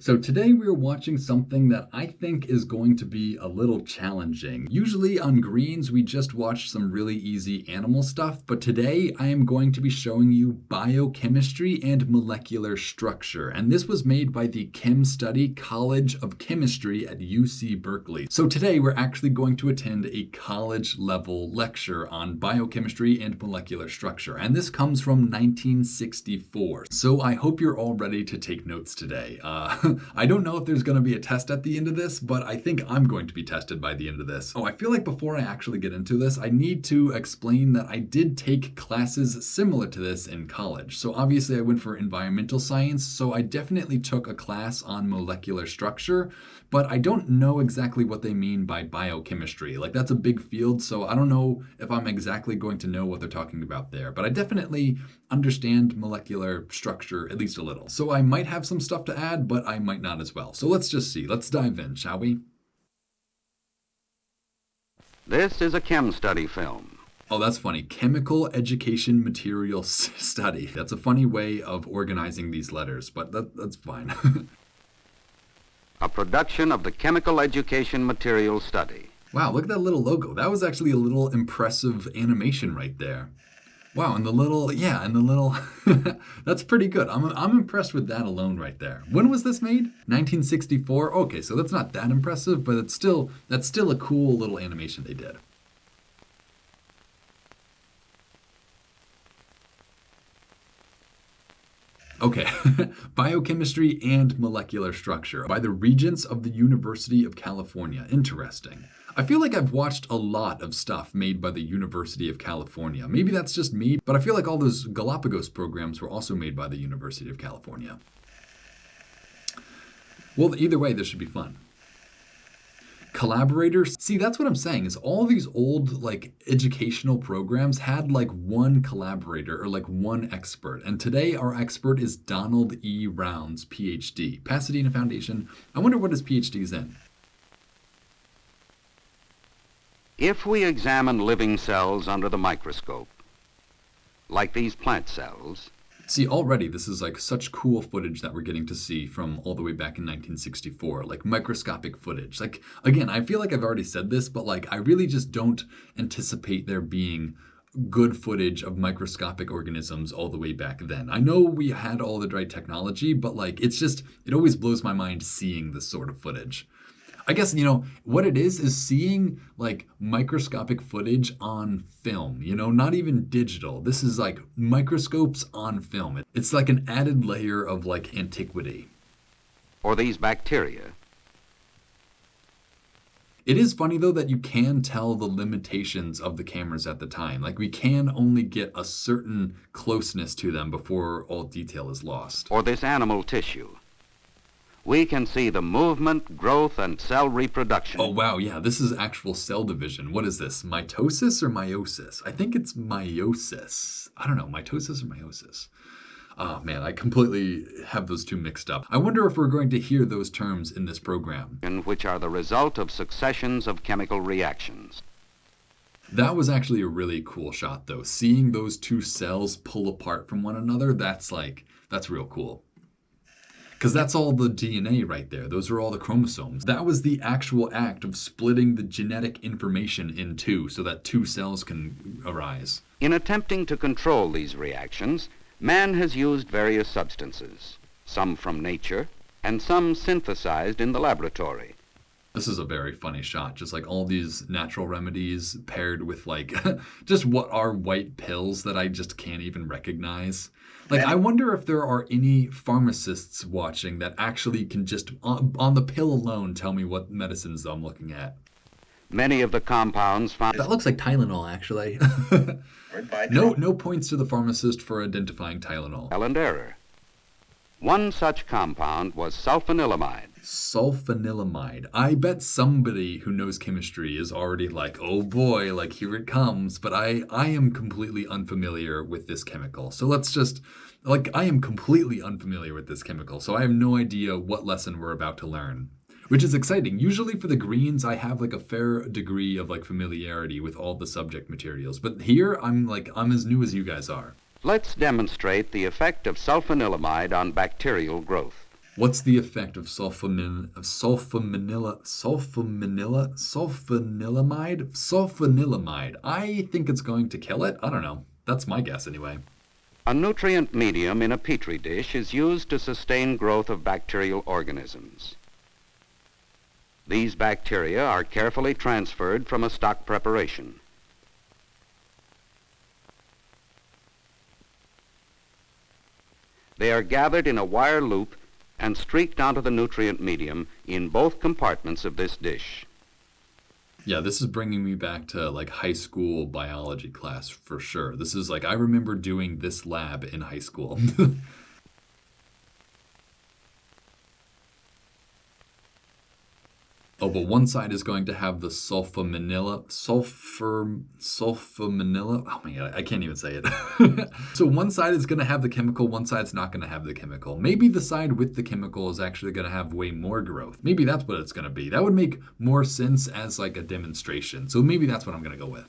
So today we are watching something that I think is going to be a little challenging. Usually on Greens we just watch some really easy animal stuff, but today I am going to be showing you biochemistry and molecular structure. And this was made by the Chem Study College of Chemistry at UC Berkeley. So today we're actually going to attend a college level lecture on biochemistry and molecular structure. And this comes from 1964. So I hope you're all ready to take notes today. I don't know if there's going to be a test at the end of this, but I think I'm going to be tested by the end of this. Oh, I feel like before I actually get into this, I need to explain that I did take classes similar to this in college. So obviously I went for environmental science, so I definitely took a class on molecular structure, but I don't know exactly what they mean by biochemistry. Like, that's a big field, so I don't know if I'm exactly going to know what they're talking about there, but I definitely understand molecular structure at least a little. So I might have some stuff to add, but I might not as well. So let's just see. Let's dive in, shall we? This is a chem study film. Oh, that's funny. Chemical Education Material Study. That's a funny way of organizing these letters, but that's fine. A production of the Chemical Education Material Study. Wow, look at that little logo. That was actually a little impressive animation right there. Wow, and the little, that's pretty good. I'm impressed with that alone right there. When was this made? 1964? Okay, so that's not that impressive, but that's still a cool little animation they did. Okay, biochemistry and molecular structure by the Regents of the University of California. Interesting. I feel like I've watched a lot of stuff made by the University of California. Maybe that's just me, but I feel like all those Galapagos programs were also made by the University of California. Well, either way, this should be fun. Collaborators. See, that's what I'm saying, is all these old educational programs had one collaborator or one expert. And today our expert is Donald E. Rounds, PhD, Pasadena Foundation. I wonder what his PhD is in. If we examine living cells under the microscope, like these plant cells. See, already this is such cool footage that we're getting to see from all the way back in 1964, microscopic footage. Again, I feel like I've already said this, but I really just don't anticipate there being good footage of microscopic organisms all the way back then. I know we had all the right technology, but it always blows my mind seeing this sort of footage. I guess, what it is seeing microscopic footage on film, not even digital. This is microscopes on film. It's an added layer of antiquity. Or these bacteria. It is funny though that you can tell the limitations of the cameras at the time. We can only get a certain closeness to them before all detail is lost. Or this animal tissue. We can see the movement, growth, and cell reproduction. Oh, wow, yeah, this is actual cell division. What is this, mitosis or meiosis? I think it's meiosis. I don't know, mitosis or meiosis. Oh, man, I completely have those two mixed up. I wonder if we're going to hear those terms in this program. Which are the result of successions of chemical reactions. That was actually a really cool shot, though. Seeing those two cells pull apart from one another, that's real cool. Because that's all the DNA right there. Those are all the chromosomes. That was the actual act of splitting the genetic information in two so that two cells can arise. In attempting to control these reactions, man has used various substances, some from nature and some synthesized in the laboratory. This is a very funny shot, just all these natural remedies paired with just what are white pills that I just can't even recognize. I wonder if there are any pharmacists watching that actually can just, on the pill alone, tell me what medicines I'm looking at. Many of the compounds found... That looks like Tylenol, actually. No points to the pharmacist for identifying Tylenol. And error. One such compound was sulfanilamide. Sulfanilamide. I bet somebody who knows chemistry is already oh boy, here it comes. But I am completely unfamiliar with this chemical. So let's just, I am completely unfamiliar with this chemical. So I have no idea what lesson we're about to learn. Which is exciting. Usually for the greens, I have a fair degree of familiarity with all the subject materials. But here, I'm as new as you guys are. Let's demonstrate the effect of sulfanilamide on bacterial growth. What's the effect of sulfanilamide? I think it's going to kill it. I don't know. That's my guess anyway. A nutrient medium in a petri dish is used to sustain growth of bacterial organisms. These bacteria are carefully transferred from a stock preparation. They are gathered in a wire loop and streaked onto the nutrient medium in both compartments of this dish. Yeah, this is bringing me back to like high school biology class for sure. This is like, I remember doing this lab in high school. Oh, but one side is going to have the sulfamanila. Oh my God, I can't even say it. So one side is going to have the chemical, one side's not going to have the chemical. Maybe the side with the chemical is actually going to have way more growth. Maybe that's what it's going to be. That would make more sense as like a demonstration. So maybe that's what I'm going to go with.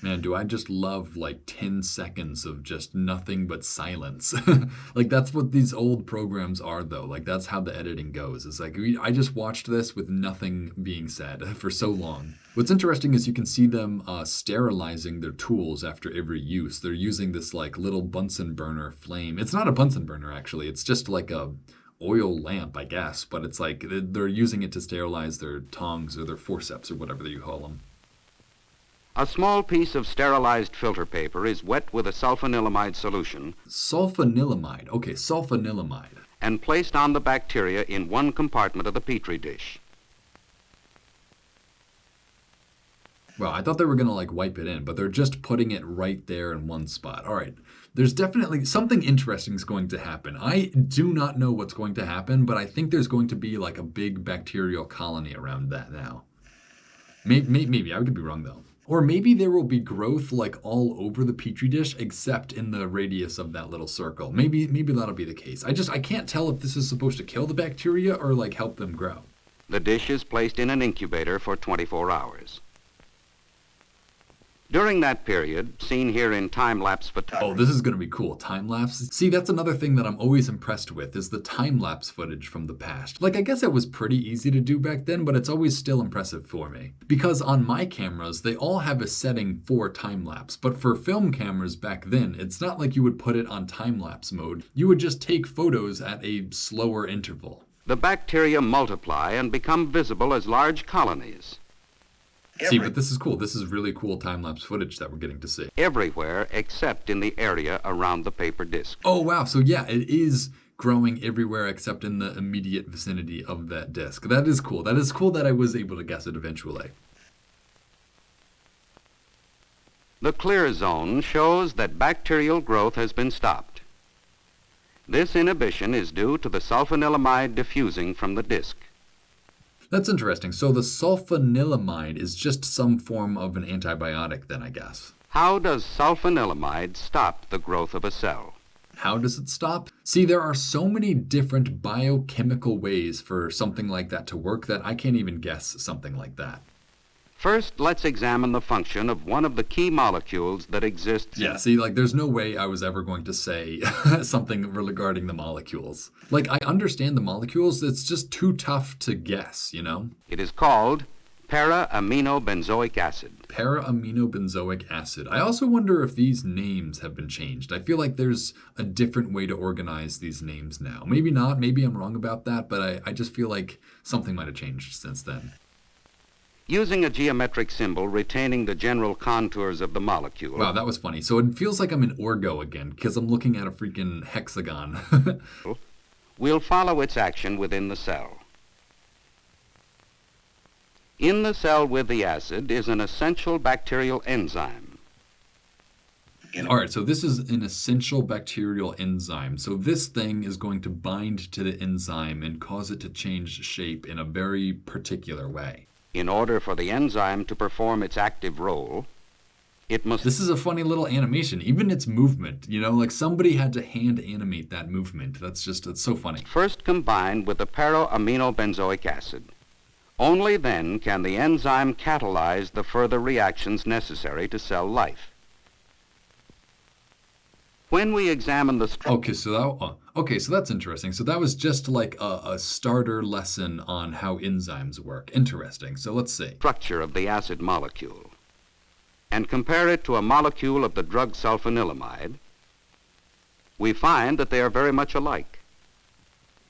Man, do I just love like 10 seconds of just nothing but silence. Like that's what these old programs are though. Like that's how the editing goes. It's like I just watched this with nothing being said for so long. What's interesting is you can see them sterilizing their tools after every use. They're using this like little Bunsen burner flame. It's not a Bunsen burner actually. It's just like a oil lamp, I guess. But it's like they're using it to sterilize their tongs or their forceps or whatever you call them. A small piece of sterilized filter paper is wet with a sulfanilamide solution. Sulfanilamide. Okay, sulfanilamide. And placed on the bacteria in one compartment of the petri dish. Well, I thought they were going to like wipe it in, but they're just putting it right there in one spot. All right. There's definitely something interesting is going to happen. I do not know what's going to happen, but I think there's going to be like a big bacterial colony around that now. Maybe. I could be wrong though. Or maybe there will be growth like all over the petri dish except in the radius of that little circle. Maybe that'll be the case. I can't tell if this is supposed to kill the bacteria or like help them grow. The dish is placed in an incubator for 24 hours. During that period, seen here in time-lapse photography. Oh, this is going to be cool. Time-lapse. See, that's another thing that I'm always impressed with is the time-lapse footage from the past. Like, I guess it was pretty easy to do back then, but it's always still impressive for me. Because on my cameras, they all have a setting for time-lapse. But for film cameras back then, it's not like you would put it on time-lapse mode. You would just take photos at a slower interval. The bacteria multiply and become visible as large colonies. See, but this is cool. This is really cool time-lapse footage that we're getting to see. Everywhere except in the area around the paper disc. Oh, wow. So yeah, it is growing everywhere except in the immediate vicinity of that disc. That is cool. That is cool that I was able to guess it eventually. The clear zone shows that bacterial growth has been stopped. This inhibition is due to the sulfanilamide diffusing from the disc. That's interesting. So the sulfanilamide is just some form of an antibiotic then, I guess. How does sulfanilamide stop the growth of a cell? How does it stop? See, there are so many different biochemical ways for something like that to work that I can't even guess something like that. First, let's examine the function of one of the key molecules that exists. Yeah, see, like, there's no way I was ever going to say something regarding the molecules. Like, I understand the molecules, it's just too tough to guess, you know? It is called para-aminobenzoic acid. Para-aminobenzoic acid. I also wonder if these names have been changed. I feel like there's a different way to organize these names now. Maybe not, maybe I'm wrong about that, but I just feel like something might have changed since then. Using a geometric symbol retaining the general contours of the molecule. Wow, that was funny. So it feels like I'm in Orgo again, because I'm looking at a freaking hexagon. We'll follow its action within the cell. In the cell with the acid is an essential bacterial enzyme. All right, so this is an essential bacterial enzyme. So this thing is going to bind to the enzyme and cause it to change shape in a very particular way. In order for the enzyme to perform its active role, It must This is a funny little animation. Even its movement, like somebody had to hand animate that movement. That's so funny. first combine with the para-aminobenzoic acid. Only then can the enzyme catalyze the further reactions necessary to cell life. When we examine the Okay, so that's interesting. So that was just like a starter lesson on how enzymes work. Interesting. So let's see. structure of the acid molecule and compare it to a molecule of the drug sulfanilamide, we find that they are very much alike.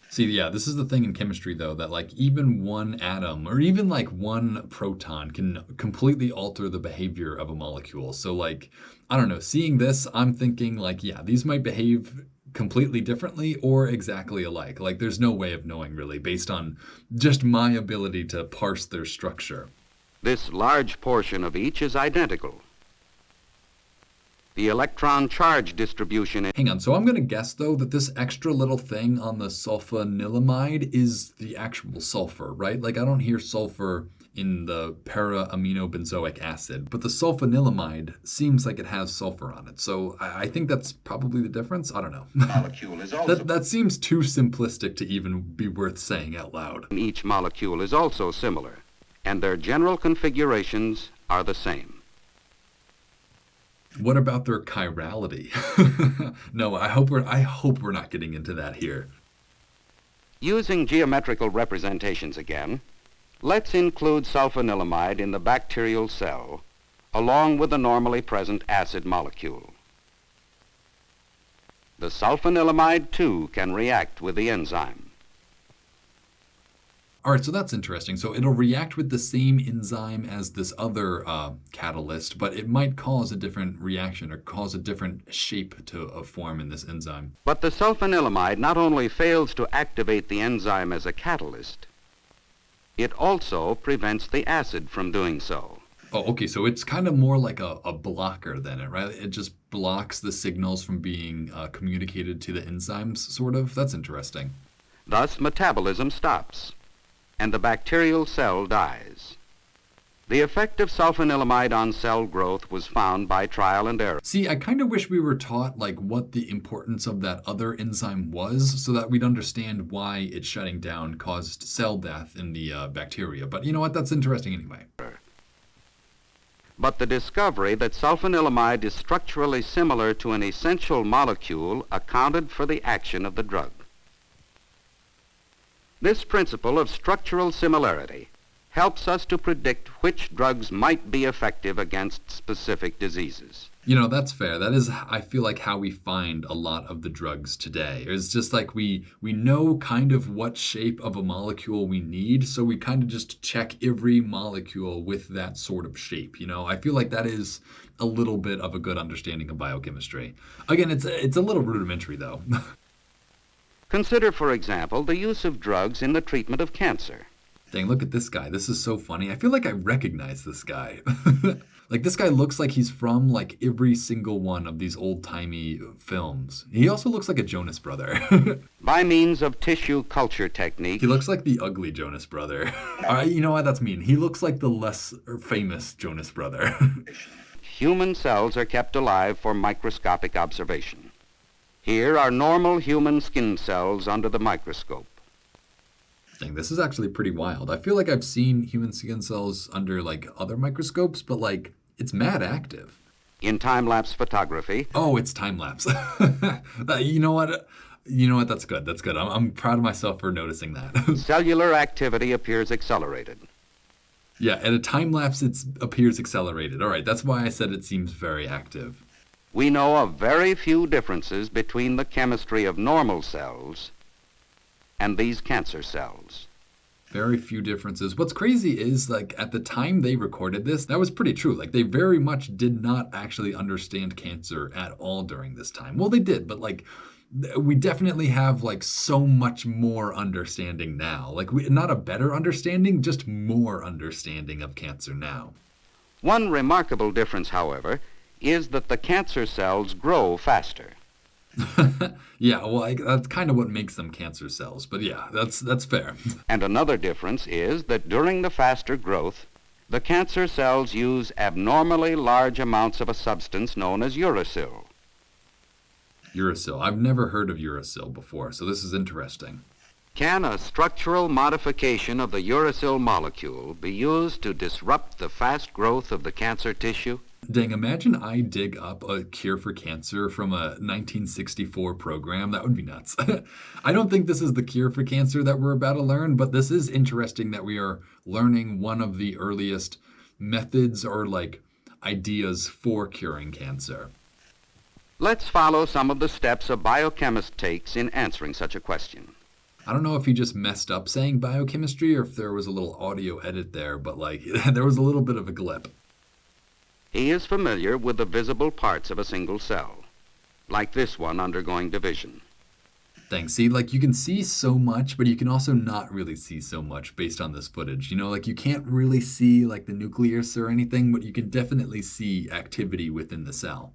See, yeah, this is the thing in chemistry, though, that like even one atom or even like one proton can completely alter the behavior of a molecule. So, like, I don't know, seeing this, I'm thinking, like, yeah, these might behave completely differently or exactly alike. Like, there's no way of knowing really based on just my ability to parse their structure. This large portion of each is identical. The electron charge distribution Hang on, so I'm going to guess, though, that this extra little thing on the sulfanilamide is the actual sulfur, right? Like, I don't hear sulfur in the para-aminobenzoic acid, but the sulfanilamide seems like it has sulfur on it. So I think that's probably the difference. I don't know. molecule is also That seems too simplistic to even be worth saying out loud. each molecule is also similar, and their general configurations are the same. What about their chirality? No, I hope we're not getting into that here. Using geometrical representations again, let's include sulfanilamide in the bacterial cell along with the normally present acid molecule. The sulfanilamide too can react with the enzyme. All right, so that's interesting. So it'll react with the same enzyme as this other catalyst, but it might cause a different reaction or cause a different shape to form in this enzyme. But the sulfanilamide not only fails to activate the enzyme as a catalyst, it also prevents the acid from doing so. Oh, okay, so it's kind of more like a blocker then, right? It just blocks the signals from being communicated to the enzymes, sort of. That's interesting. Thus, metabolism stops, and the bacterial cell dies. The effect of sulfanilamide on cell growth was found by trial and error. See, I kind of wish we were taught like what the importance of that other enzyme was so that we'd understand why its shutting down caused cell death in the bacteria. But you know what? That's interesting anyway. But the discovery that sulfanilamide is structurally similar to an essential molecule accounted for the action of the drug. This principle of structural similarity helps us to predict which drugs might be effective against specific diseases. That's fair. That is, I feel like, how we find a lot of the drugs today. It's just like we know kind of what shape of a molecule we need, so we kind of just check every molecule with that sort of shape. I feel like that is a little bit of a good understanding of biochemistry. Again, it's a little rudimentary, though. Consider, for example, the use of drugs in the treatment of cancer. Dang, look at this guy. This is so funny. I feel like I recognize this guy. Like, this guy looks like he's from, like, every single one of these old-timey films. He also looks like a Jonas brother. By means of tissue culture technique, He looks like the ugly Jonas brother. All right, you know what? That's mean. He looks like the less famous Jonas brother. human cells are kept alive for microscopic observation. Here are normal human skin cells under the microscope. Dang, this is actually pretty wild. I feel like I've seen human skin cells under, like, other microscopes, but, like, it's mad active. In time-lapse photography, Oh, it's time-lapse. You know what? That's good. That's good. I'm proud of myself for noticing that. cellular activity appears accelerated. Yeah, at a time-lapse, it appears accelerated. All right, that's why I said it seems very active. We know of very few differences between the chemistry of normal cells and these cancer cells. Very few differences. What's crazy is, like, at the time they recorded this, that was pretty true. Like, they very much did not actually understand cancer at all during this time. Well, they did, but, like, we definitely have, like, so much more understanding now. Like, not a better understanding, just more understanding of cancer now. One remarkable difference, however, is that the cancer cells grow faster. Yeah, well, that's kind of what makes them cancer cells. But yeah, that's fair. And another difference is that during the faster growth, The cancer cells use abnormally large amounts of a substance known as uracil. Uracil. I've never heard of uracil before, so this is interesting. Can a structural modification of the uracil molecule be used to disrupt the fast growth of the cancer tissue? Dang, imagine I dig up a cure for cancer from a 1964 program. That would be nuts. I don't think this is the cure for cancer that we're about to learn, but this is interesting that we are learning one of the earliest methods or like ideas for curing cancer. Let's follow some of the steps a biochemist takes in answering such a question. I don't know if he just messed up saying biochemistry or if there was a little audio edit there, but like there was a little bit of a glip. He is familiar with the visible parts of a single cell, like this one undergoing division. Thanks. See, like you can see so much, but you can also not really see so much based on this footage. You know, like you can't really see like the nucleus or anything, but you can definitely see activity within the cell.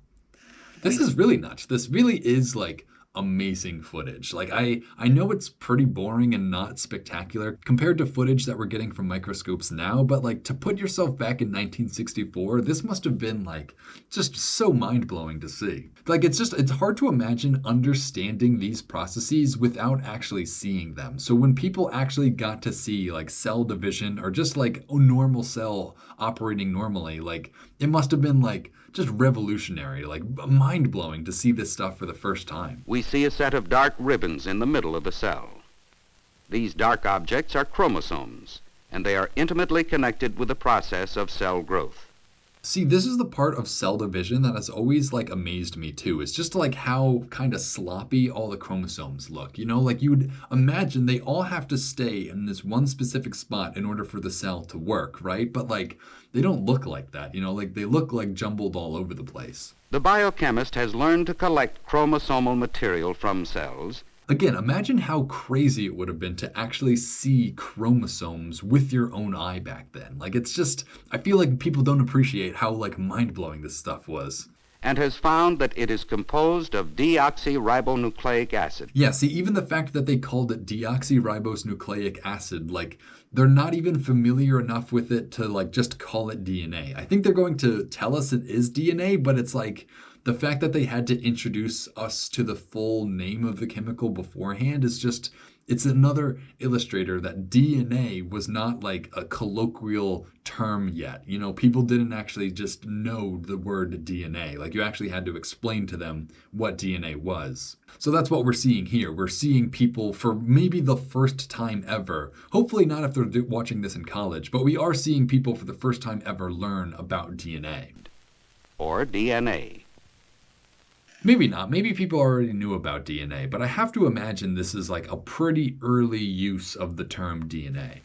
This is really nuts. This really is like amazing footage. Like I know it's pretty boring and not spectacular compared to footage that we're getting from microscopes now, but like to put yourself back in 1964, this must have been like just so mind-blowing to see. Like it's hard to imagine understanding these processes without actually seeing them. So when people actually got to see like cell division or just like a normal cell operating normally, like it must have been like just revolutionary, like mind-blowing to see this stuff for the first time. We see a set of dark ribbons in the middle of the cell. These dark objects are chromosomes, and they are intimately connected with the process of cell growth. See, this is the part of cell division that has always like amazed me too. It's just like how kind of sloppy all the chromosomes look. You know, like you would imagine they all have to stay in this one specific spot in order for the cell to work, right? But like they don't look like that, you know, like they look like jumbled all over the place. The biochemist has learned to collect chromosomal material from cells. Again, imagine how crazy it would have been to actually see chromosomes with your own eye back then. Like it's just, I feel like people don't appreciate how like mind-blowing this stuff was. And has found that it is composed of deoxyribonucleic acid. Yeah, see, even the fact that they called it deoxyribonucleic acid, like they're not even familiar enough with it to like just call it DNA. I think they're going to tell us it is DNA, but it's like the fact that they had to introduce us to the full name of the chemical beforehand is just, it's another illustrator that DNA was not like a colloquial term yet. You know, people didn't actually just know the word DNA. Like you actually had to explain to them what DNA was. So that's what we're seeing here. We're seeing people for maybe the first time ever, hopefully not if they're watching this in college, but we are seeing people for the first time ever learn about DNA. Or DNA. Maybe not. Maybe people already knew about DNA, but I have to imagine this is like a pretty early use of the term DNA.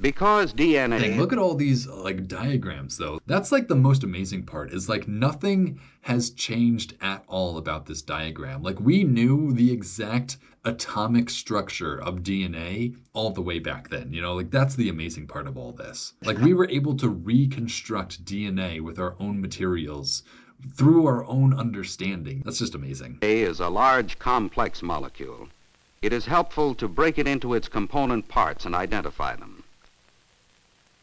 Because DNA... Dang, look at all these like diagrams though. That's like the most amazing part is like nothing has changed at all about this diagram. Like we knew the exact atomic structure of DNA all the way back then. You know, like that's the amazing part of all this. Like we were able to reconstruct DNA with our own materials through our own understanding. That's just amazing. DNA is a large, complex molecule. It is helpful to break it into its component parts and identify them.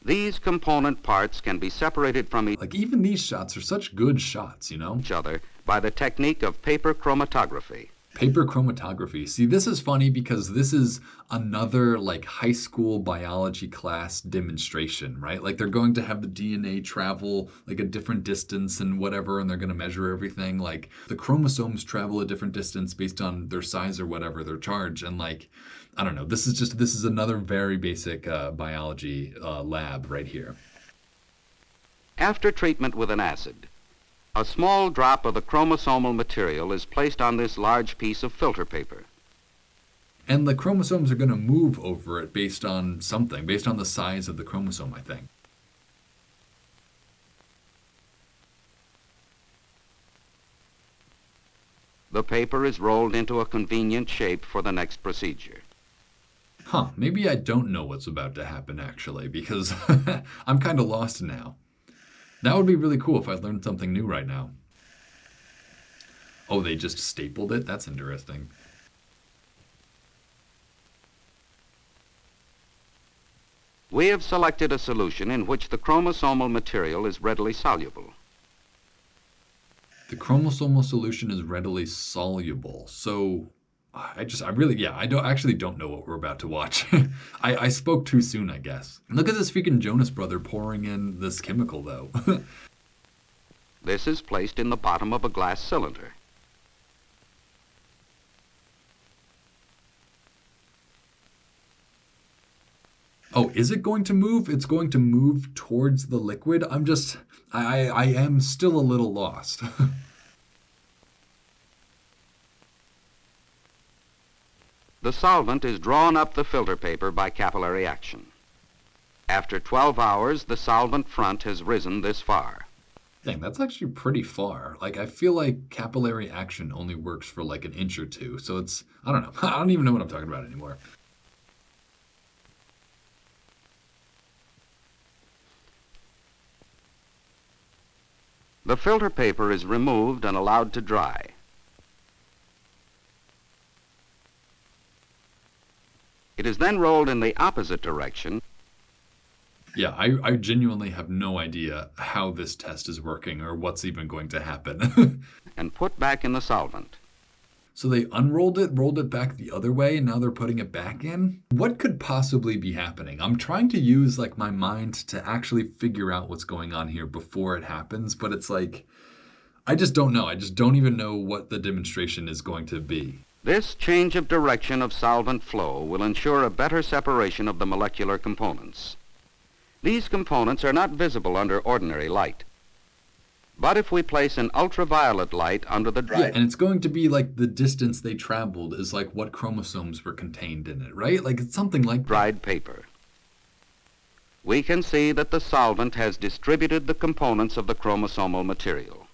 These component parts can be separated from Like even these shots are such good shots, you know? each other by the technique of paper chromatography. Paper chromatography. See, this is funny because this is another like high school biology class demonstration, right? Like they're going to have the DNA travel like a different distance and whatever, and they're going to measure everything. Like the chromosomes travel a different distance based on their size or whatever, their charge. And like, I don't know, this is another very basic biology lab right here. After treatment with an acid, a small drop of the chromosomal material is placed on this large piece of filter paper. And the chromosomes are going to move over it based on something, based on the size of the chromosome, I think. The paper is rolled into a convenient shape for the next procedure. Huh, maybe I don't know what's about to happen actually, because I'm kind of lost now. That would be really cool if I learned something new right now. Oh, they just stapled it? That's interesting. We have selected a solution in which the chromosomal material is readily soluble. The chromosomal solution is readily soluble. So I don't know what we're about to watch. I spoke too soon, I guess. Look at this freaking Jonas brother pouring in this chemical, though. This is placed in the bottom of a glass cylinder. Oh, is it going to move? It's going to move towards the liquid? I am still a little lost. The solvent is drawn up the filter paper by capillary action. After 12 hours, the solvent front has risen this far. Dang, that's actually pretty far. Like, I feel like capillary action only works for like an inch or two. So I don't know. I don't even know what I'm talking about anymore. The filter paper is removed and allowed to dry. It is then rolled in the opposite direction. Yeah, I genuinely have no idea how this test is working or what's even going to happen. And put back in the solvent. So they unrolled it, rolled it back the other way, and now they're putting it back in? What could possibly be happening? I'm trying to use like my mind to actually figure out what's going on here before it happens, but it's like, I just don't know. I just don't even know what the demonstration is going to be. This change of direction of solvent flow will ensure a better separation of the molecular components. These components are not visible under ordinary light. But if we place an ultraviolet light under the dry... Yeah, and it's going to be like the distance they traveled is like what chromosomes were contained in it, right? Like it's something like dried paper. We can see that the solvent has distributed the components of the chromosomal material.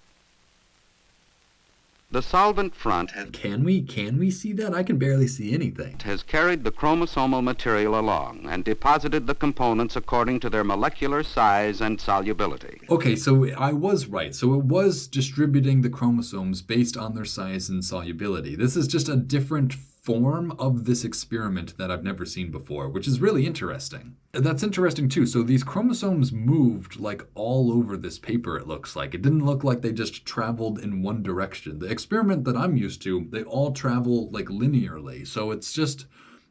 The solvent front Can we see that? I can barely see anything. has carried the chromosomal material along and deposited the components according to their molecular size and solubility. Okay, so I was right. So it was distributing the chromosomes based on their size and solubility. This is just a different form of this experiment that I've never seen before, which is really interesting. That's interesting too. So these chromosomes moved like all over this paper, it looks like. It didn't look like they just traveled in one direction. The experiment that I'm used to, they all travel like linearly. So it's just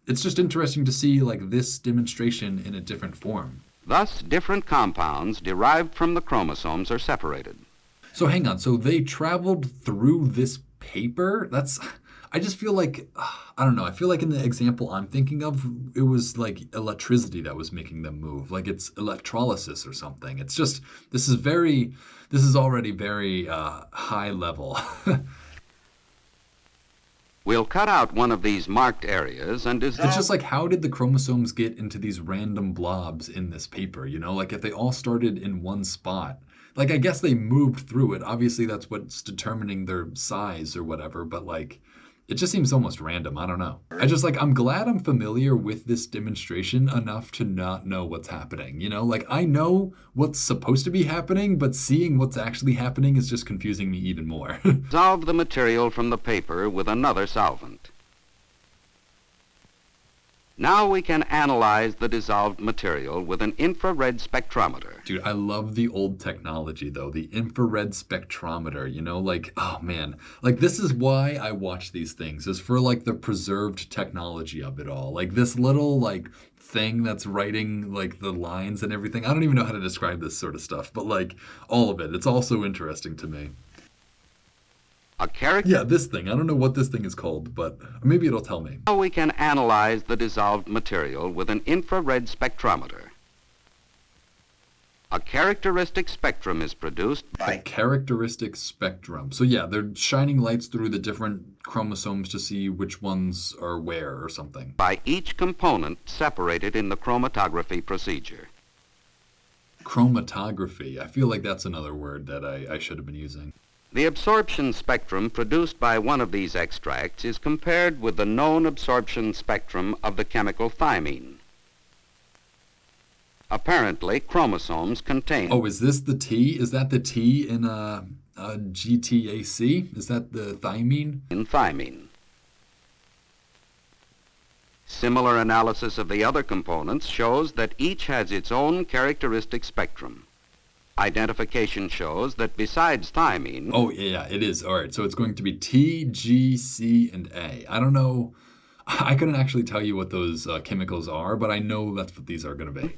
interesting to see like this demonstration in a different form. Thus, different compounds derived from the chromosomes are separated. So hang on. So they traveled through this paper? I just feel like, I don't know. I feel like in the example I'm thinking of, it was like electricity that was making them move. Like it's electrolysis or something. It's just, this is already very high level. We'll cut out one of these marked areas and It's just like, how did the chromosomes get into these random blobs in this paper? You know, like if they all started in one spot, like I guess they moved through it. Obviously, that's what's determining their size or whatever, but like, it just seems almost random. I don't know. I'm glad I'm familiar with this demonstration enough to not know what's happening. You know, like I know what's supposed to be happening, but seeing what's actually happening is just confusing me even more. dissolve the material from the paper with another solvent. Now we can analyze the dissolved material with an infrared spectrometer. Dude, I love the old technology though, the infrared spectrometer, you know, like, oh man, like this is why I watch these things, is for like the preserved technology of it all. Like this little like thing that's writing like the lines and everything. I don't even know how to describe this sort of stuff, but like all of it, it's all so interesting to me. Yeah, this thing. I don't know what this thing is called, but maybe it'll tell me. Now we can analyze the dissolved material with an infrared spectrometer. A characteristic spectrum is produced by A characteristic spectrum. So yeah, they're shining lights through the different chromosomes to see which ones are where or something. by each component separated in the chromatography procedure. Chromatography. I feel like that's another word that I should have been using. The absorption spectrum produced by one of these extracts is compared with the known absorption spectrum of the chemical thymine. Apparently, chromosomes contain... Oh, is this the T? Is that the T in GTAC? Is that the thymine? in thymine. Similar analysis of the other components shows that each has its own characteristic spectrum. Identification shows that besides thymine... Oh, yeah, it is. All right, so it's going to be T, G, C, and A. I don't know. I couldn't actually tell you what those chemicals are, but I know that's what these are going to be.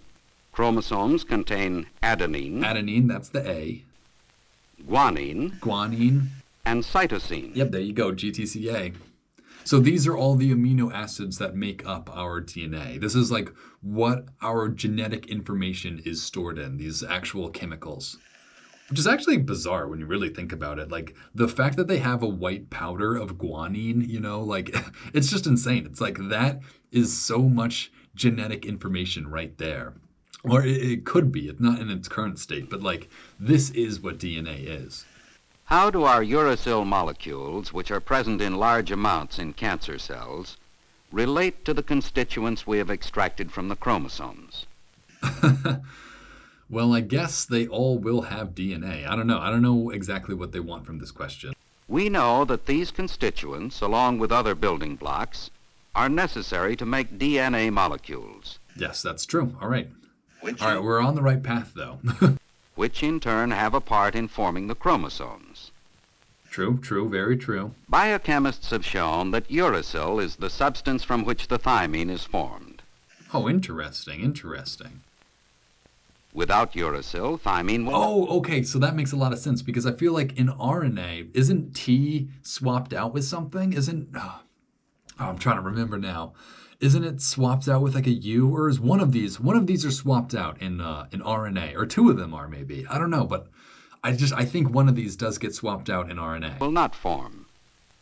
Chromosomes contain adenine, Adenine, that's the A. guanine, Guanine. and cytosine. Yep, there you go, GTCA. So these are all the amino acids that make up our DNA. This is like what our genetic information is stored in, these actual chemicals. Which is actually bizarre when you really think about it. Like the fact that they have a white powder of guanine, like it's just insane. It's like that is so much genetic information right there. Or it could be. It's not in its current state, but like this is what DNA is. How do our uracil molecules, which are present in large amounts in cancer cells, relate to the constituents we have extracted from the chromosomes? Well, I guess they all will have DNA. I don't know. I don't know exactly what they want from this question. We know that these constituents, along with other building blocks, are necessary to make DNA molecules. Yes, that's true. All right. All right, we're on the right path, though. Which in turn have a part in forming the chromosomes. True, very true. Biochemists have shown that uracil is the substance from which the thymine is formed. Oh, interesting. Without uracil, thymine will... Oh, okay, so that makes a lot of sense because I feel like in RNA, isn't T swapped out with something? I'm trying to remember now. Isn't it swapped out with like a U, or is one of these are swapped out in RNA, or two of them are maybe. I don't know, but I think one of these does get swapped out in RNA. Will not form,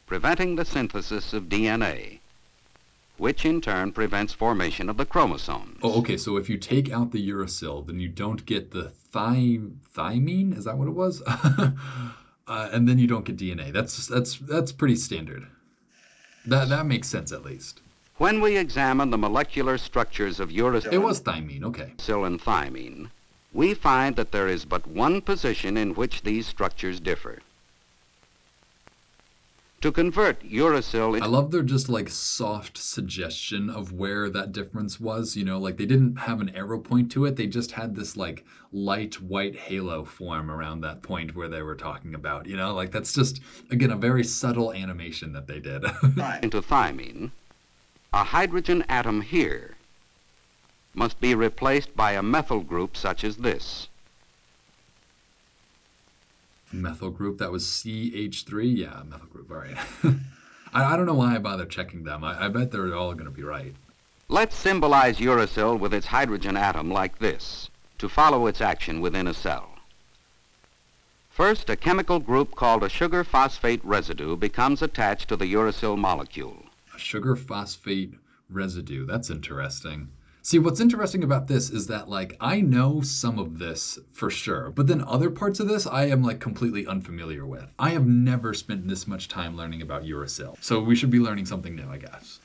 preventing the synthesis of DNA, which in turn prevents formation of the chromosomes. Oh, okay, so if you take out the uracil, then you don't get the thymine, is that what it was? And then you don't get DNA. That's pretty standard. That makes sense at least. When we examine the molecular structures of uracil... It was thymine, okay. ...and thymine, we find that there is but one position in which these structures differ. To convert uracil... I love their just like soft suggestion of where that difference was, like they didn't have an arrow point to it. They just had this like light white halo form around that point where they were talking about, like that's just, again, a very subtle animation that they did. Into thymine, a hydrogen atom here must be replaced by a methyl group such as this. Methyl group, that was CH3? Yeah, methyl group, all right. I don't know why I bother checking them. I bet they're all going to be right. Let's symbolize uracil with its hydrogen atom like this, to follow its action within a cell. First, a chemical group called a sugar phosphate residue becomes attached to the uracil molecule. A sugar phosphate residue, that's interesting. See, what's interesting about this is that, like, I know some of this for sure, but then other parts of this I am, like, completely unfamiliar with. I have never spent this much time learning about uracil, so we should be learning something new, I guess.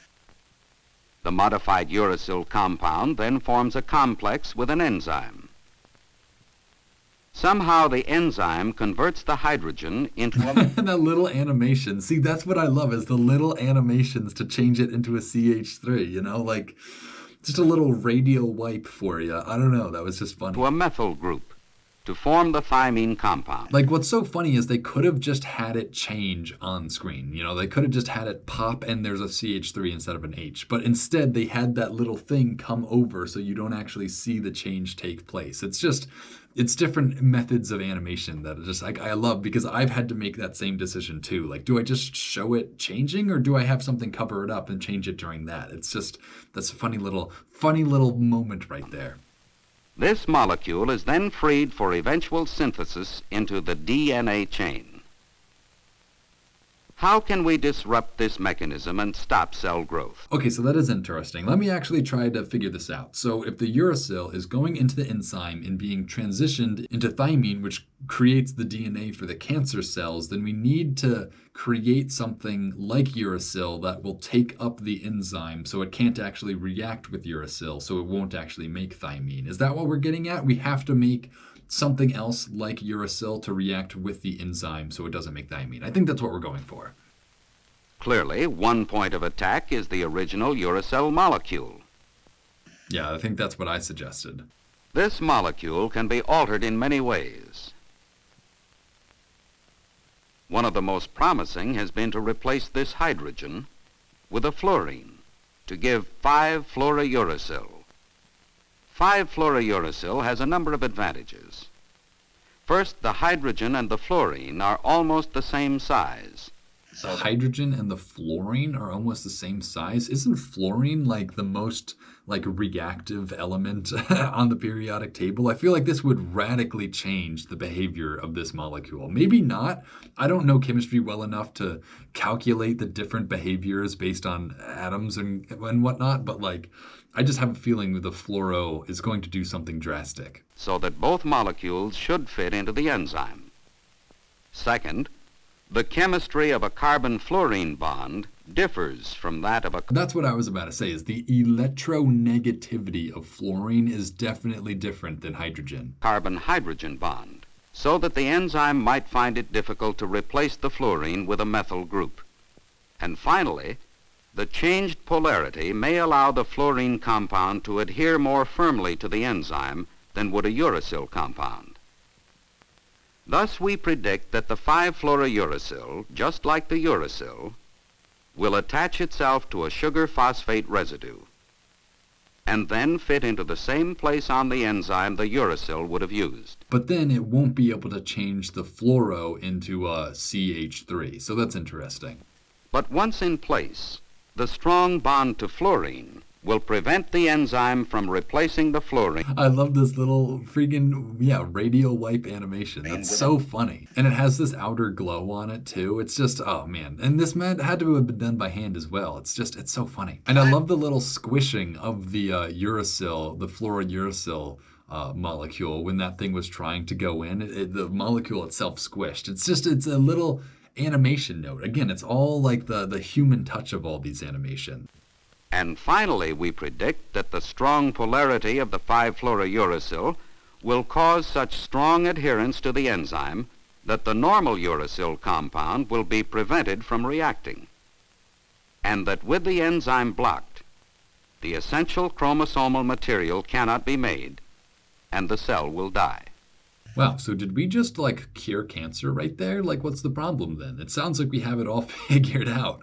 The modified uracil compound then forms a complex with an enzyme. Somehow the enzyme converts the hydrogen into a... That little animation. See, that's what I love, is the little animations to change it into a CH3, like... Just a little radial wipe for you. I don't know. That was just funny. To a methyl group to form the thymine compound. Like, what's so funny is they could have just had it change on screen. They could have just had it pop and there's a CH3 instead of an H. But instead, they had that little thing come over so you don't actually see the change take place. It's different methods of animation that just I love, because I've had to make that same decision too. Like, do I just show it changing, or do I have something cover it up and change it during that? It's just, that's a funny little moment right there. This molecule is then freed for eventual synthesis into the DNA chain. How can we disrupt this mechanism and stop cell growth? Okay, so that is interesting. Let me actually try to figure this out. So if the uracil is going into the enzyme and being transitioned into thymine, which creates the DNA for the cancer cells, then we need to create something like uracil that will take up the enzyme so it can't actually react with uracil, so it won't actually make thymine. Is that what we're getting at? We have to make something else like uracil to react with the enzyme so it doesn't make thymine. I think that's what we're going for. Clearly, one point of attack is the original uracil molecule. Yeah, I think that's what I suggested. This molecule can be altered in many ways. One of the most promising has been to replace this hydrogen with a fluorine to give 5-fluorouracil. 5-fluorouracil has a number of advantages. First, the hydrogen and the fluorine are almost the same size. The hydrogen and the fluorine are almost the same size. Isn't fluorine like the most reactive element on the periodic table? I feel like this would radically change the behavior of this molecule. Maybe not. I don't know chemistry well enough to calculate the different behaviors based on atoms and whatnot, but I just have a feeling that the fluoro is going to do something drastic. So that both molecules should fit into the enzyme. Second, the chemistry of a carbon-fluorine bond differs from that of a... That's what I was about to say, is the electronegativity of fluorine is definitely different than hydrogen. Carbon-hydrogen bond, so that the enzyme might find it difficult to replace the fluorine with a methyl group. And finally, the changed polarity may allow the fluorine compound to adhere more firmly to the enzyme than would a uracil compound. Thus, we predict that the 5-fluorouracil, just like the uracil, will attach itself to a sugar phosphate residue and then fit into the same place on the enzyme the uracil would have used. But then it won't be able to change the fluoro into a CH3, so that's interesting. But once in place, the strong bond to fluorine will prevent the enzyme from replacing the fluorine. I love this little freaking, radial wipe animation. That's so funny. And it has this outer glow on it too. It's just, oh man. And this had to have been done by hand as well. It's so funny. And I love the little squishing of the uracil, the fluorouracil molecule when that thing was trying to go in. The molecule itself squished. It's a little animation note. Again, it's all like the human touch of all these animations. And finally, we predict that the strong polarity of the 5-fluorouracil will cause such strong adherence to the enzyme that the normal uracil compound will be prevented from reacting, and that with the enzyme blocked, the essential chromosomal material cannot be made, and the cell will die. Wow, so did we just cure cancer right there? What's the problem then? It sounds like we have it all figured out.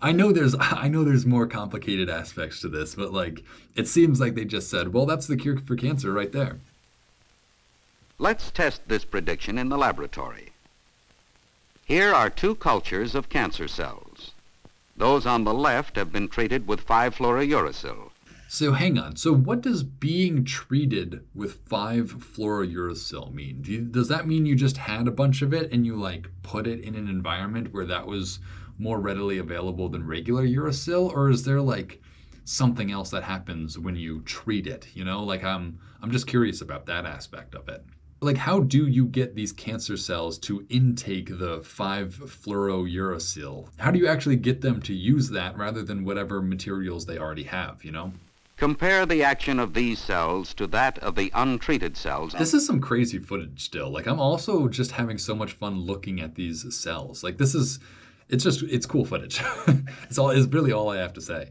I know there's more complicated aspects to this, but it seems like they just said, well, that's the cure for cancer right there. Let's test this prediction in the laboratory. Here are two cultures of cancer cells. Those on the left have been treated with 5-fluorouracil. So hang on. So what does being treated with 5-fluorouracil mean? Does that mean you just had a bunch of it and you put it in an environment where that was more readily available than regular uracil, or is there something else that happens when you treat it? I'm just curious about that aspect of it. How do you get these cancer cells to intake the 5-fluorouracil? How do you actually get them to use that rather than whatever materials they already have, Compare the action of these cells to that of the untreated cells. This is some crazy footage still. I'm also just having so much fun looking at these cells. It's cool footage. It's really all I have to say.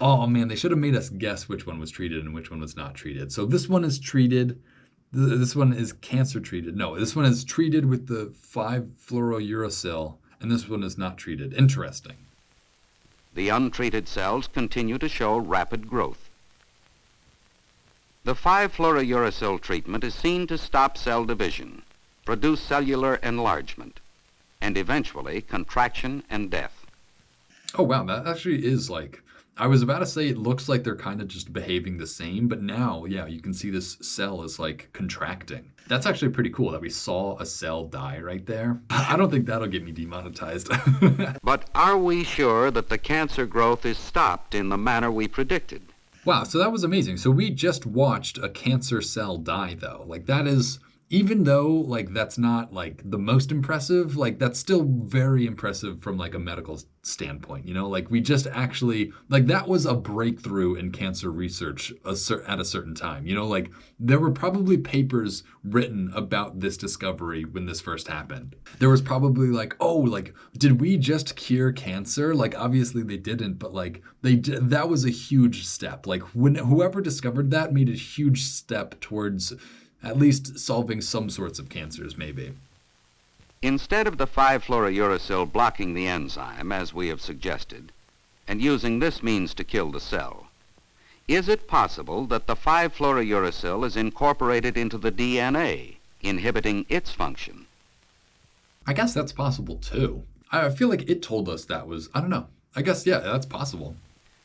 Oh man, they should have made us guess which one was treated and which one was not treated. So this one is treated, this one is cancer treated. No, this one is treated with the 5-fluorouracil, and this one is not treated. Interesting. The untreated cells continue to show rapid growth. The 5-fluorouracil treatment is seen to stop cell division, produce cellular enlargement, and eventually contraction and death. Oh wow, that actually is I was about to say it looks like they're kind of just behaving the same, but now, you can see this cell is contracting. That's actually pretty cool that we saw a cell die right there. I don't think that'll get me demonetized. But are we sure that the cancer growth is stopped in the manner we predicted? Wow, so that was amazing. So we just watched a cancer cell die though. even though like that's not like the most impressive, like that's still very impressive from like a medical standpoint, you know? Like we just actually like that was a breakthrough in cancer research at a certain time. You know, like there were probably papers written about this discovery when this first happened. There was probably like, oh, like did we just cure cancer? Like obviously they didn't, but like they did, that was a huge step. Like when whoever discovered that made a huge step towards at least solving some sorts of cancers, maybe. Instead of the 5-fluorouracil blocking the enzyme, as we have suggested, and using this means to kill the cell, is it possible that the 5-fluorouracil is incorporated into the DNA, inhibiting its function? I guess that's possible too. I feel like it told us that was, I don't know. I guess, yeah, that's possible.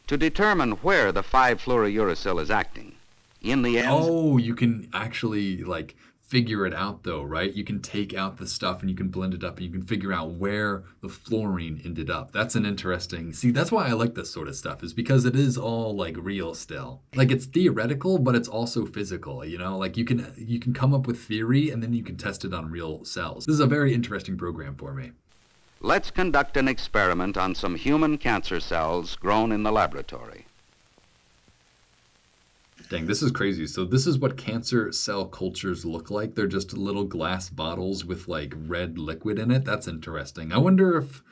To determine where the 5-fluorouracil is acting, in the enzyme. Oh, you can actually like figure it out though, right? You can take out the stuff and you can blend it up and you can figure out where the fluorine ended up. That's an interesting. See, that's why I like this sort of stuff is because it is all like real still. Like it's theoretical, but it's also physical, you know? Like you can come up with theory and then you can test it on real cells. This is a very interesting program for me. Let's conduct an experiment on some human cancer cells grown in the laboratory. Dang, this is crazy. So this is what cancer cell cultures look like. They're just little glass bottles with like red liquid in it. That's interesting. I wonder if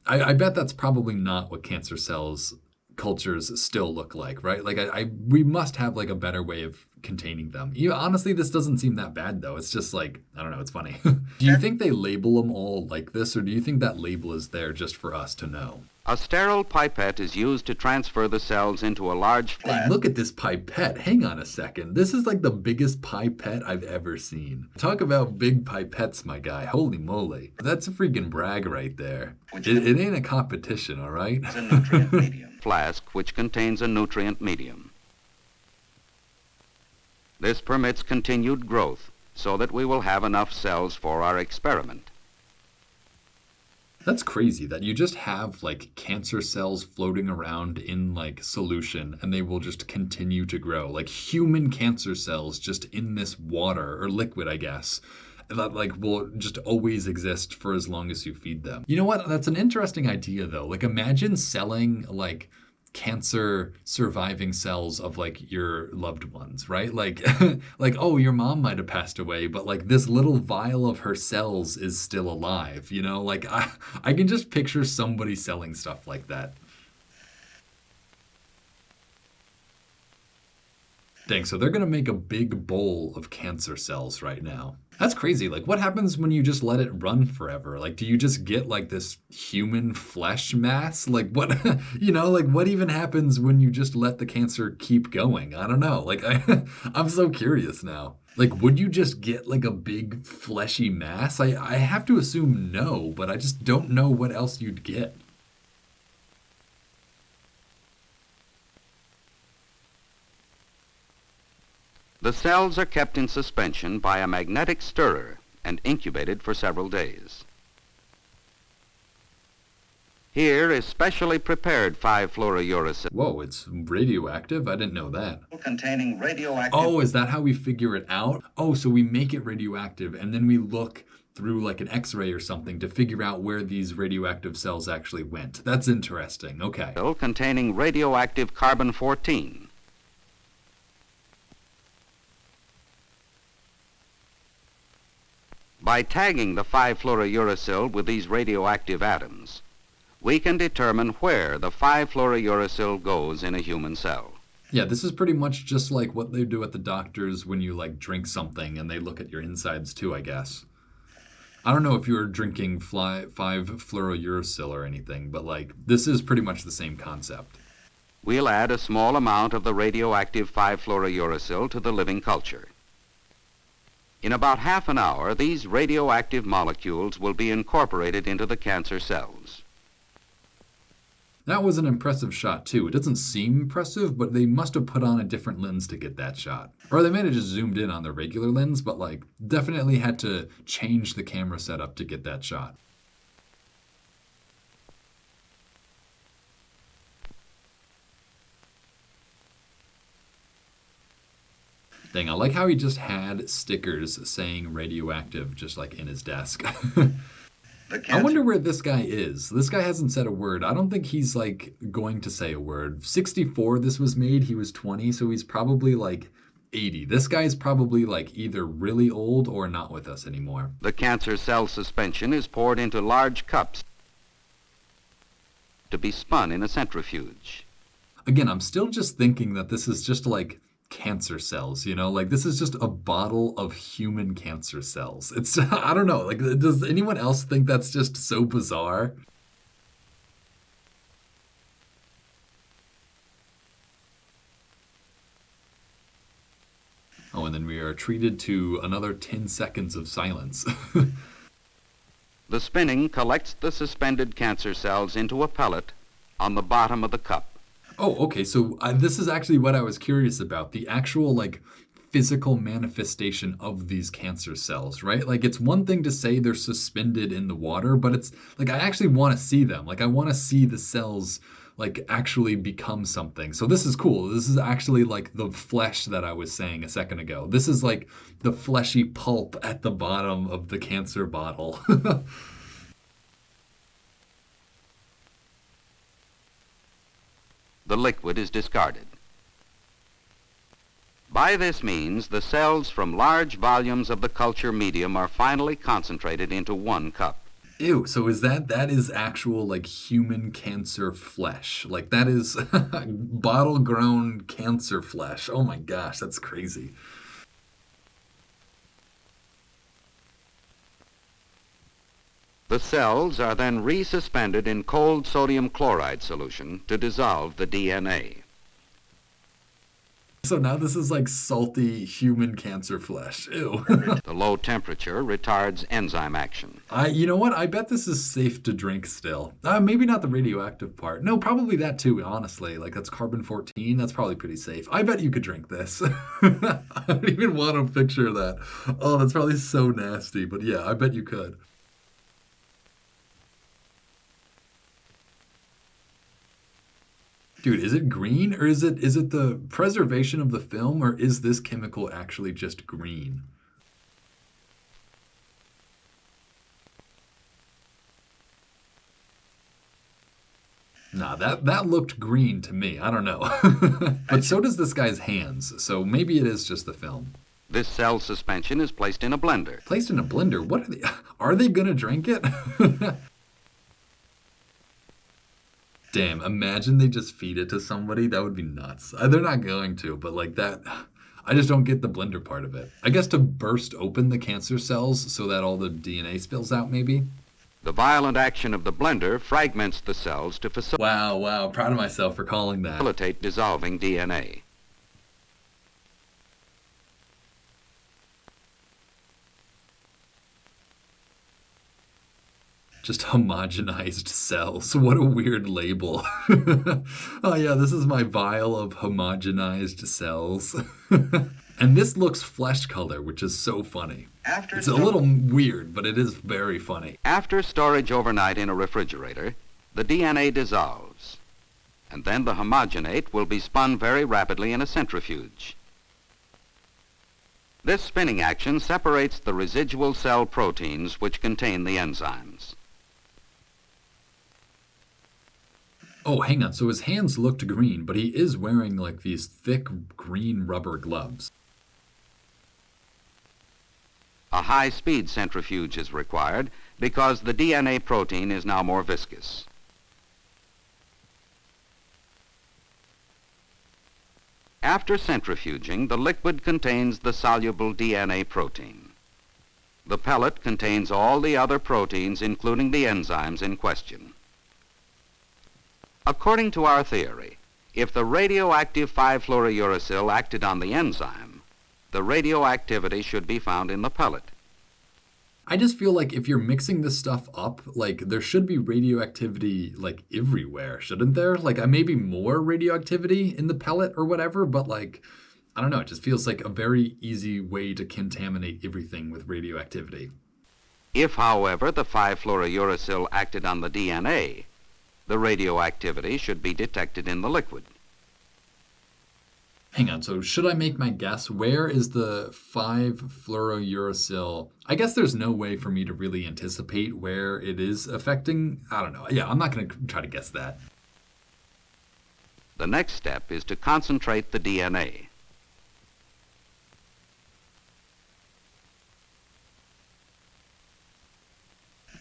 I bet that's probably not what cancer cells cultures still look like, right? Like we must have like a better way of containing them. Honestly, this doesn't seem that bad though. It's just like, I don't know, it's funny. Do you think they label them all like this, or do you think that label is there just for us to know? A sterile pipette is used to transfer the cells into a large Hey, flask. look at this pipette. Hang on a second. This is like the biggest pipette I've ever seen. Talk about big pipettes, my guy. Holy moly. That's a freaking brag right there. It ain't a competition, all right? It's a nutrient medium. Flask which contains a nutrient medium. This permits continued growth so that we will have enough cells for our experiment. That's crazy that you just have like cancer cells floating around in like solution and they will just continue to grow. Like human cancer cells just in this water or liquid, I guess. That like will just always exist for as long as you feed them. You know what? That's an interesting idea though. Like imagine selling like cancer surviving cells of like your loved ones, right? Like like oh, your mom might have passed away, but like this little vial of her cells is still alive, you know? Like I can just picture somebody selling stuff like that. Dang, so they're gonna make a big bowl of cancer cells right now. That's crazy. Like, what happens when you just let it run forever? Like, do you just get like this human flesh mass? Like, what, you know, like what even happens when you just let the cancer keep going? I don't know. Like, I'm so curious now. Like, would you just get like a big fleshy mass? I have to assume no, but I just don't know what else you'd get. The cells are kept in suspension by a magnetic stirrer and incubated for several days. Here is specially prepared 5-fluorouracil. Whoa, it's radioactive? I didn't know that. Containing radioactive. Oh, is that how we figure it out? Oh, so we make it radioactive and then we look through like an X-ray or something to figure out where these radioactive cells actually went. That's interesting. Okay. Containing radioactive carbon-14. By tagging the 5-fluorouracil with these radioactive atoms, we can determine where the 5-fluorouracil goes in a human cell. Yeah, this is pretty much just like what they do at the doctors when you like drink something and they look at your insides too, I guess. I don't know if you're drinking 5-fluorouracil or anything, but like this is pretty much the same concept. We'll add a small amount of the radioactive 5-fluorouracil to the living culture. In about half an hour, these radioactive molecules will be incorporated into the cancer cells. That was an impressive shot too. It doesn't seem impressive, but they must have put on a different lens to get that shot. Or they might have just zoomed in on the regular lens, but like definitely had to change the camera setup to get that shot. Dang, I like how he just had stickers saying radioactive just like in his desk. The I cancer. wonder where this guy is. This guy hasn't said a word. I don't think he's like going to say a word. 64 this was made, he was 20, so he's probably like 80. This guy's probably like either really old or not with us anymore. The cancer cell suspension is poured into large cups to be spun in a centrifuge. Again, I'm still just thinking that this is just like cancer cells, you know? Like this is just a bottle of human cancer cells. It's I don't know. Like does anyone else think that's just so bizarre? Oh, and then we are treated to another 10 seconds of silence. The spinning collects the suspended cancer cells into a pellet on the bottom of the cup. Oh, okay. So this is actually what I was curious about, the actual like physical manifestation of these cancer cells, right? Like it's one thing to say they're suspended in the water, but it's like I actually want to see them. Like I want to see the cells like actually become something. So this is cool. This is actually like the flesh that I was saying a second ago. This is like the fleshy pulp at the bottom of the cancer bottle. The liquid is discarded. By this means, the cells from large volumes of the culture medium are finally concentrated into one cup. Ew, so is that is actual like human cancer flesh. Like that is bottle grown cancer flesh. Oh my gosh, that's crazy. The cells are then resuspended in cold sodium chloride solution to dissolve the DNA. So now this is like salty human cancer flesh. Ew. The low temperature retards enzyme action. You know what? I bet this is safe to drink still. Maybe not the radioactive part. No, probably that too, honestly. Like that's carbon 14. That's probably pretty safe. I bet you could drink this. I don't even want to picture that. Oh, that's probably so nasty. But yeah, I bet you could. Dude, is it green or is it the preservation of the film or is this chemical actually just green? Nah, that looked green to me. I don't know. But so does this guy's hands, so maybe it is just the film. This cell suspension is placed in a blender. Placed in a blender. What are they? Are they gonna drink it? Damn, imagine they just feed it to somebody. That would be nuts. They're not going to, but like that, I just don't get the blender part of it. I guess to burst open the cancer cells so that all the DNA spills out, maybe? The violent action of the blender fragments the cells to Wow, proud of myself for calling that. facilitate dissolving DNA. Just homogenized cells. What a weird label. Oh yeah, this is my vial of homogenized cells. And this looks flesh color, which is so funny. It's a little weird, but it is very funny. After storage overnight in a refrigerator, the DNA dissolves, and then the homogenate will be spun very rapidly in a centrifuge. This spinning action separates the residual cell proteins which contain the enzymes. Oh, hang on. So his hands looked green, but he is wearing like these thick green rubber gloves. A high-speed centrifuge is required because the DNA protein is now more viscous. After centrifuging, the liquid contains the soluble DNA protein. The pellet contains all the other proteins, including the enzymes in question. According to our theory, if the radioactive 5-fluorouracil acted on the enzyme, the radioactivity should be found in the pellet. I just feel like if you're mixing this stuff up, like there should be radioactivity like everywhere, shouldn't there? Like maybe more radioactivity in the pellet or whatever, but like, I don't know, it just feels like a very easy way to contaminate everything with radioactivity. If, however, the 5-fluorouracil acted on the DNA, the radioactivity should be detected in the liquid. Hang on, so should I make my guess? Where is the 5-fluorouracil? I guess there's no way for me to really anticipate where it is affecting. I don't know. Yeah, I'm not going to try to guess that. The next step is to concentrate the DNA.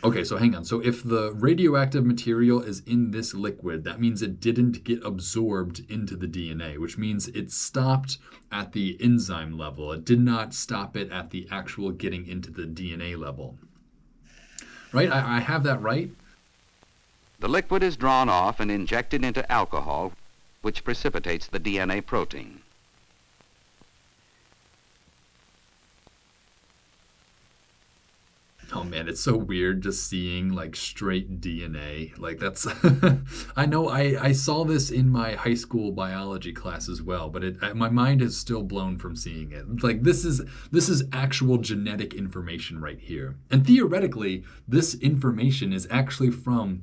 Okay, so hang on. So if the radioactive material is in this liquid, that means it didn't get absorbed into the DNA, which means it stopped at the enzyme level. It did not stop it at the actual getting into the DNA level. Right? I have that right? The liquid is drawn off and injected into alcohol, which precipitates the DNA protein. Oh man, it's so weird just seeing like straight DNA. Like that's I know I saw this in my high school biology class as well, but my mind is still blown from seeing it. It's like this is actual genetic information right here. And theoretically, this information is actually from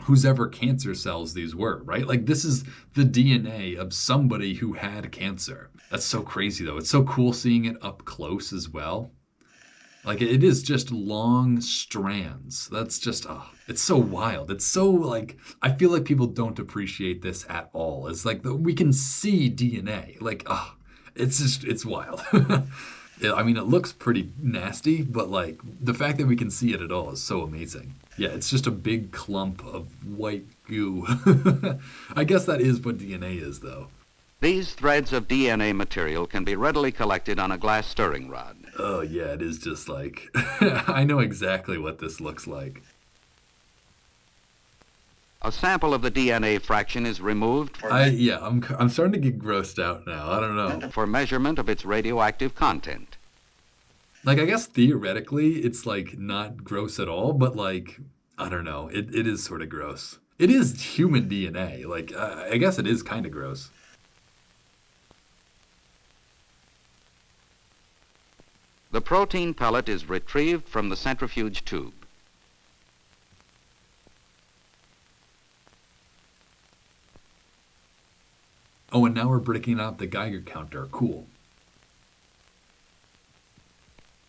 whose ever cancer cells these were, right? Like this is the DNA of somebody who had cancer. That's so crazy though. It's so cool seeing it up close as well. Like it is just long strands. That's just, oh, it's so wild. It's so like, I feel like people don't appreciate this at all. It's like we can see DNA. Like, oh, it's just, it's wild. I mean, it looks pretty nasty, but like the fact that we can see it at all is so amazing. Yeah, it's just a big clump of white goo. I guess that is what DNA is though. These threads of DNA material can be readily collected on a glass stirring rod. Oh yeah, it is just like, I know exactly what this looks like. A sample of the DNA fraction is removed I'm starting to get grossed out now. I don't know. for measurement of its radioactive content. Like, I guess theoretically it's like not gross at all, but like, I don't know. It is sort of gross. It is human DNA. Like, I guess it is kind of gross. The protein pellet is retrieved from the centrifuge tube. Oh, and now we're breaking out the Geiger counter. Cool.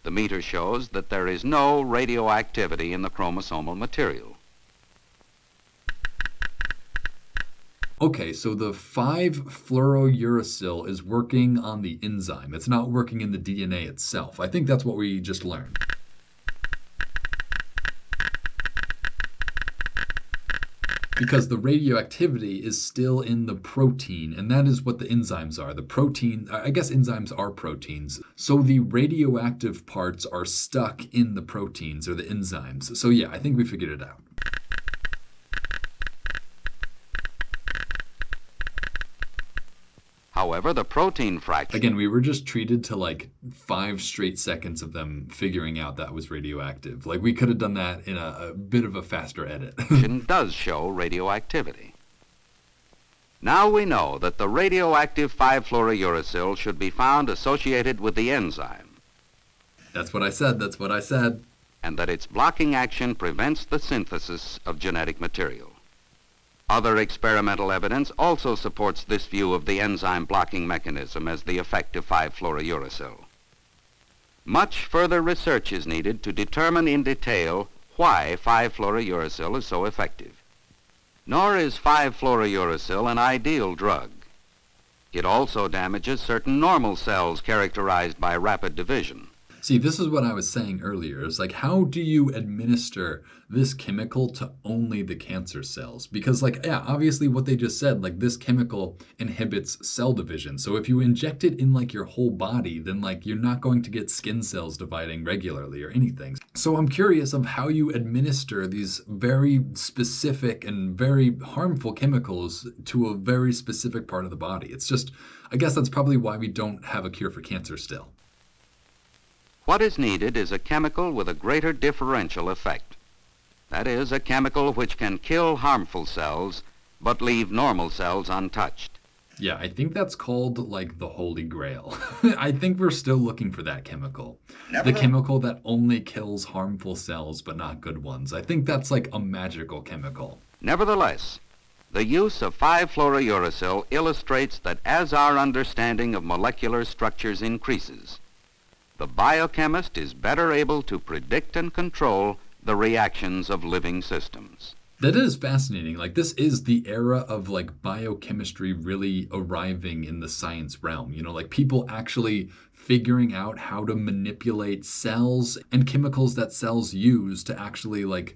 The meter shows that there is no radioactivity in the chromosomal material. Okay, so the 5-fluorouracil is working on the enzyme. It's not working in the DNA itself. I think that's what we just learned. Because the radioactivity is still in the protein, and that is what the enzymes are. The protein, I guess enzymes are proteins. So the radioactive parts are stuck in the proteins or the enzymes. So yeah, I think we figured it out. However, the protein fraction Again, we were just treated to like 5 straight seconds of them figuring out that was radioactive. Like we could have done that in a bit of a faster edit. does show radioactivity. Now we know that the radioactive 5-fluorouracil should be found associated with the enzyme, That's what I said. That's what I said. and that its blocking action prevents the synthesis of genetic material. Other experimental evidence also supports this view of the enzyme blocking mechanism as the effect of 5-fluorouracil. Much further research is needed to determine in detail why 5-fluorouracil is so effective. Nor is 5-fluorouracil an ideal drug. It also damages certain normal cells characterized by rapid division. See, this is what I was saying earlier. It's like, how do you administer this chemical to only the cancer cells? Because, like, yeah, obviously what they just said, like, this chemical inhibits cell division. So if you inject it in, like, your whole body, then, like, you're not going to get skin cells dividing regularly or anything. So I'm curious of how you administer these very specific and very harmful chemicals to a very specific part of the body. It's just, I guess that's probably why we don't have a cure for cancer still. What is needed is a chemical with a greater differential effect. That is, a chemical which can kill harmful cells but leave normal cells untouched. Yeah, I think that's called like the Holy Grail. I think we're still looking for that chemical. The chemical that only kills harmful cells but not good ones. I think that's like a magical chemical. Nevertheless, The use of 5-fluorouracil illustrates that as our understanding of molecular structures increases, the biochemist is better able to predict and control the reactions of living systems. That is fascinating. Like, this is the era of like biochemistry really arriving in the science realm. You know, like people actually figuring out how to manipulate cells and chemicals that cells use to actually like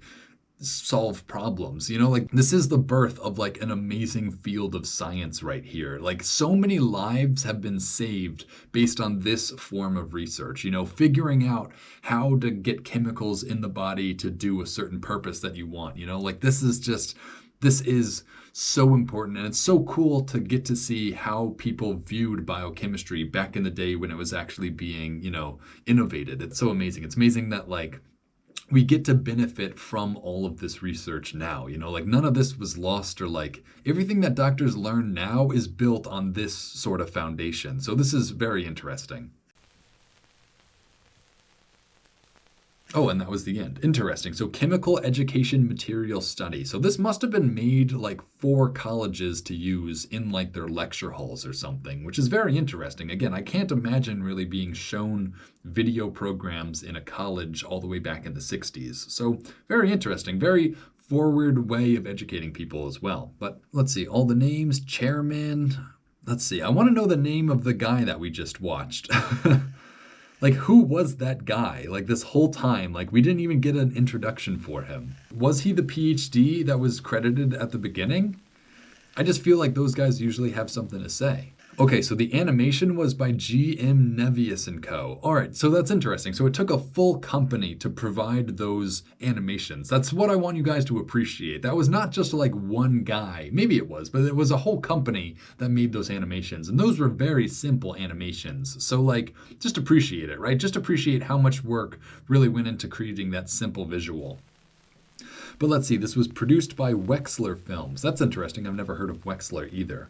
solve problems. You know, like this is the birth of like an amazing field of science right here. Like so many lives have been saved based on this form of research, you know, figuring out how to get chemicals in the body to do a certain purpose that you want, you know, like this is so important, and it's so cool to get to see how people viewed biochemistry back in the day when it was actually being, you know, innovated. It's so amazing. It's amazing that like we get to benefit from all of this research now. You know, like none of this was lost, or like everything that doctors learn now is built on this sort of foundation. So this is very interesting. Oh, and that was the end. Interesting. So chemical education material study. So this must have been made like for colleges to use in like their lecture halls or something, which is very interesting. Again, I can't imagine really being shown video programs in a college all the way back in the 60s. So very interesting. Very forward way of educating people as well. But let's see, all the names, chairman. Let's see, I want to know the name of the guy that we just watched. Like, who was that guy? Like, this whole time, like, we didn't even get an introduction for him. Was he the PhD that was credited at the beginning? I just feel like those guys usually have something to say. Okay, so the animation was by G.M. Nevius & Co. All right, so that's interesting. So it took a full company to provide those animations. That's what I want you guys to appreciate. That was not just like one guy. Maybe it was, but it was a whole company that made those animations. And those were very simple animations. So like, just appreciate it, right? Just appreciate how much work really went into creating that simple visual. But let's see, this was produced by Wexler Films. That's interesting. I've never heard of Wexler either.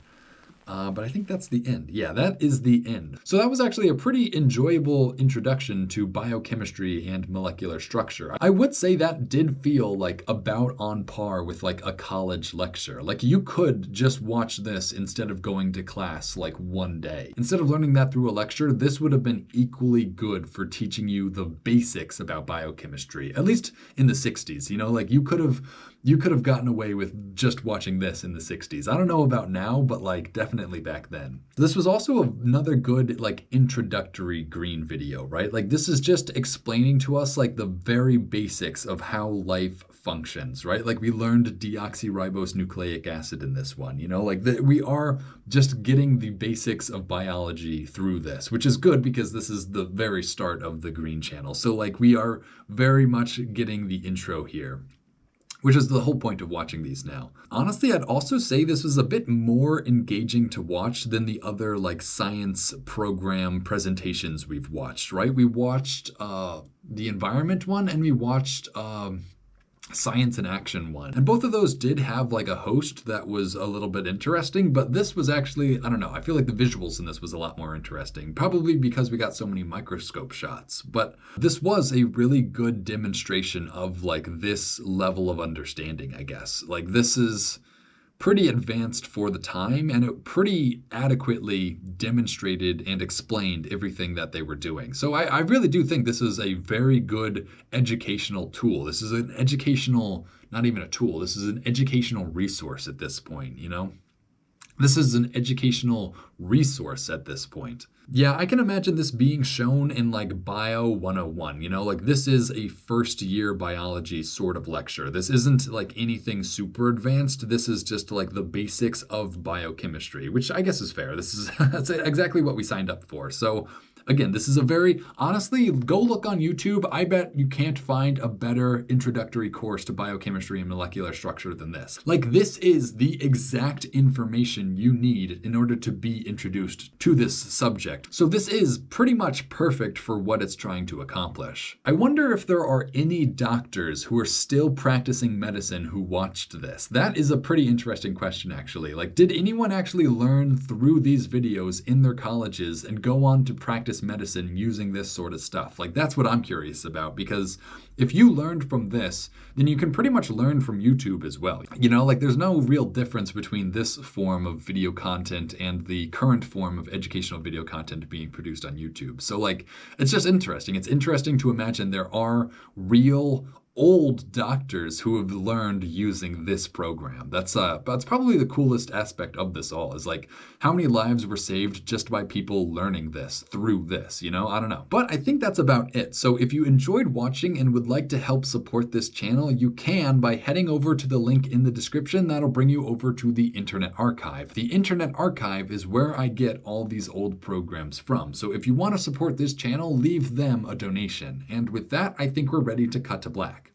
But I think that's the end. Yeah, that is the end. So that was actually a pretty enjoyable introduction to biochemistry and molecular structure. I would say that did feel like about on par with like a college lecture. Like you could just watch this instead of going to class like one day. Instead of learning that through a lecture, this would have been equally good for teaching you the basics about biochemistry, at least in the 60s. You know, like you could have gotten away with just watching this in the 60s. I don't know about now, but like definitely back then. This was also another good like introductory green video, right? Like this is just explaining to us like the very basics of how life functions, right? Like we learned deoxyribose nucleic acid in this one, you know, like we are just getting the basics of biology through this, which is good because this is the very start of the green channel. So like we are very much getting the intro here, which is the whole point of watching these now. Honestly, I'd also say this was a bit more engaging to watch than the other like science program presentations we've watched, right? We watched the environment one, and we watched Science in Action one. And both of those did have like a host that was a little bit interesting, but this was actually, I don't know, I feel like the visuals in this was a lot more interesting, probably because we got so many microscope shots. But this was a really good demonstration of like this level of understanding, I guess. Like this is pretty advanced for the time, and it pretty adequately demonstrated and explained everything that they were doing. So I really do think this is a very good educational tool. This is an educational, not even a tool, this is an educational resource at this point, you know? This is an educational resource at this point. Yeah, I can imagine this being shown in like Bio 101, you know, like this is a first year biology sort of lecture. This isn't like anything super advanced. This is just like the basics of biochemistry, which I guess is fair. That's exactly what we signed up for. So again, this is a very, honestly, go look on YouTube. I bet you can't find a better introductory course to biochemistry and molecular structure than this. Like this is the exact information you need in order to be introduced to this subject. So this is pretty much perfect for what it's trying to accomplish. I wonder if there are any doctors who are still practicing medicine who watched this. That is a pretty interesting question, actually. Like, did anyone actually learn through these videos in their colleges and go on to practice practice medicine using this sort of stuff? Like, that's what I'm curious about, because if you learned from this, then you can pretty much learn from YouTube as well. Like there's no real difference between this form of video content and the current form of educational video content being produced on YouTube. So like, it's just interesting. It's interesting to imagine there are real old doctors who have learned using this program. That's probably the coolest aspect of this all, is like how many lives were saved just by people learning this through this, I don't know. But I think that's about it. So if you enjoyed watching and would like to help support this channel, you can by heading over to the link in the description. That'll bring you over to the Internet Archive. The Internet Archive is where I get all these old programs from. So if you want to support this channel, leave them a donation. And with that, I think we're ready to cut to black.